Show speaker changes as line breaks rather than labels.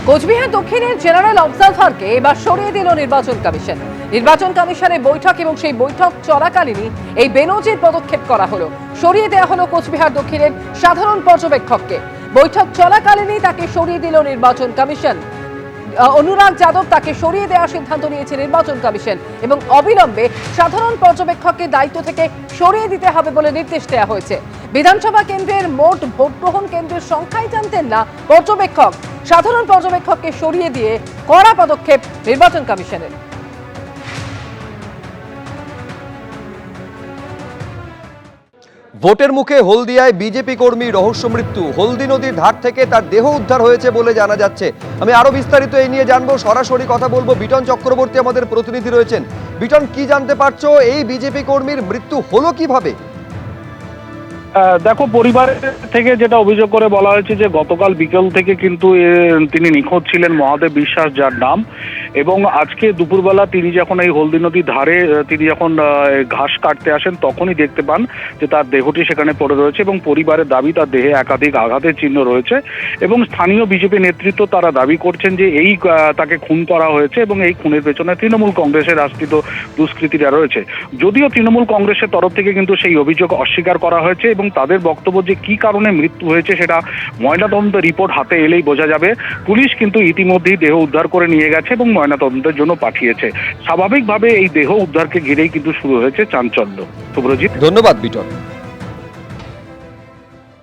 কোচবিহার দক্ষিণের জেনারেল অবজারভারকে এবার সরিয়ে দিল নির্বাচন কমিশন। নির্বাচন কমিশনের বৈঠক এবং সেই বৈঠক চলাকালীনই এই বেনজির পদক্ষেপ করা হলো। সরিয়ে দেওয়া হলো কোচবিহার দক্ষিণের সাধারণ পর্যবেক্ষককে। বৈঠক চলাকালীনই তাকে সরিয়ে দিল নির্বাচন কমিশন। অনুরাগ যাদব তাকে সরিয়ে দেওয়ার সিদ্ধান্ত নিয়েছে নির্বাচন কমিশন এবং অবিলম্বে সাধারণ পর্যবেক্ষককে দায়িত্ব থেকে সরিয়ে দিতে হবে বলে নির্দেশ দেওয়া হয়েছে। বিধানসভা কেন্দ্রের মোট ভোট গ্রহণ কেন্দ্রের সংখ্যাই জানতেন না পর্যবেক্ষক। সাধারণ পর্যবেক্ষককে সরিয়ে দিয়ে কড়া পদক্ষেপ নির্বাচন কমিশনের।
ভোটের মুখে হলদিয়ায় বিজেপি কর্মী রহস্য মৃত্যু। হলদি নদীর ধার থেকে তার দেহ উদ্ধার হয়েছে বলে জানা যাচ্ছে। আমি আরো বিস্তারিত এই নিয়ে জানবো, সরাসরি কথা বলবো। বিটন চক্রবর্তী আমাদের প্রতিনিধি রয়েছেন। বিটন, কি জানতে পারছো, এই বিজেপি কর্মীর মৃত্যু হলো কিভাবে?
দেখো, পরিবারের থেকে যেটা অভিযোগ করে বলা হয়েছে যে গতকাল বিকেল থেকে কিন্তু তিনি নিখোঁজ ছিলেন, মহাদেব বিশ্বাস যার নাম। এবং আজকে দুপুরবেলা তিনি যখন এই হলদি নদীর ধারে তিনি যখন ঘাস কাটতে আসেন তখনই দেখতে পান যে তার দেহটি সেখানে পড়ে রয়েছে এবং পরিবারের দাবি তার দেহে একাধিক আঘাতের চিহ্ন রয়েছে। এবং স্থানীয় বিজেপি নেতৃত্ব তারা দাবি করছেন যে এই তাকে খুন করা হয়েছে এবং এই খুনের পেছনে তৃণমূল কংগ্রেসের আশ্রিত দুষ্কৃতীরা রয়েছে। যদিও তৃণমূল কংগ্রেসের তরফ থেকে কিন্তু সেই অভিযোগ অস্বীকার করা হয়েছে এবং তাদের বক্তব্য যে কি কারণে মৃত্যু হয়েছে সেটা ময়নাতদন্ত রিপোর্ট হাতে এলেই বোঝা যাবে। পুলিশ কিন্তু ইতিমধ্যেই দেহ উদ্ধার করে নিয়ে গেছে এবং ময়নাতদন্তের জন্য পাঠিয়েছে। স্বাভাবিকভাবে এই দেহ উদ্ধারকে ঘিরেই কিন্তু শুরু হয়েছে চাঞ্চল্য। শুভ্রজিৎ,
ধন্যবাদ বিটন।